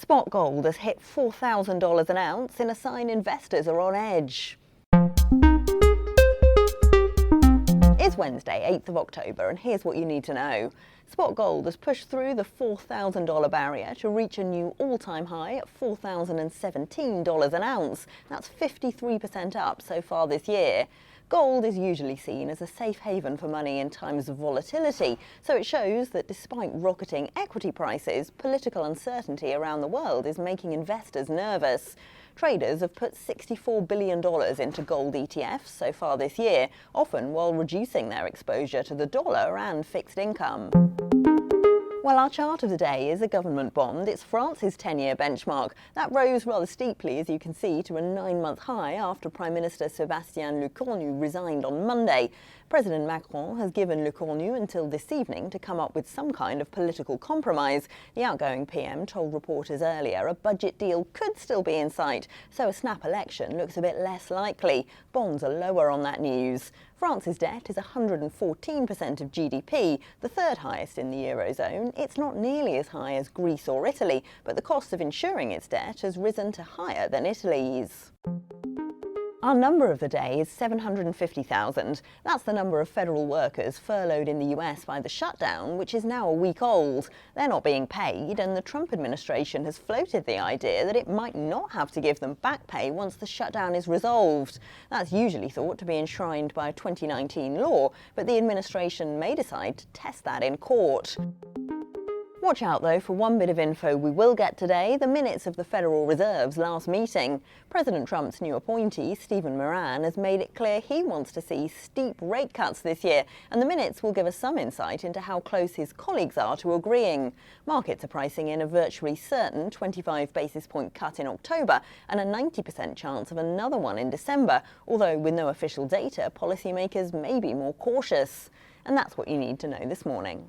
Spot gold has hit $4,000 an ounce in a sign investors are on edge. It's Wednesday, 8th of October, and here's what you need to know. Spot gold has pushed through the $4,000 barrier to reach a new all-time high at $4,017 an ounce. That's 53% up so far this year. Gold is usually seen as a safe haven for money in times of volatility, so it shows that despite rocketing equity prices, political uncertainty around the world is making investors nervous. Traders have put $64 billion into gold ETFs so far this year, often while reducing their exposure to the dollar and fixed income. Well, our chart of the day is a government bond. It's France's 10-year benchmark. That rose rather steeply, as you can see, to a 9-month high after Prime Minister Sébastien Lecornu resigned on Monday. President Macron has given Lecornu until this evening to come up with some kind of political compromise. The outgoing PM told reporters earlier a budget deal could still be in sight, so a snap election looks a bit less likely. Bonds are lower on that news. France's debt is 114% of GDP, the third highest in the Eurozone. It's not nearly as high as Greece or Italy, but the cost of insuring its debt has risen to higher than Italy's. Our number of the day is 750,000. That's the number of federal workers furloughed in the US by the shutdown, which is now a week old. They're not being paid, and the Trump administration has floated the idea that it might not have to give them back pay once the shutdown is resolved. That's usually thought to be enshrined by a 2019 law, but the administration may decide to test that in court. Watch out, though, for one bit of info we will get today, the minutes of the Federal Reserve's last meeting. President Trump's new appointee, Stephen Moran, has made it clear he wants to see steep rate cuts this year, and the minutes will give us some insight into how close his colleagues are to agreeing. Markets are pricing in a virtually certain 25 basis point cut in October and a 90% chance of another one in December, although with no official data, policymakers may be more cautious. And that's what you need to know this morning.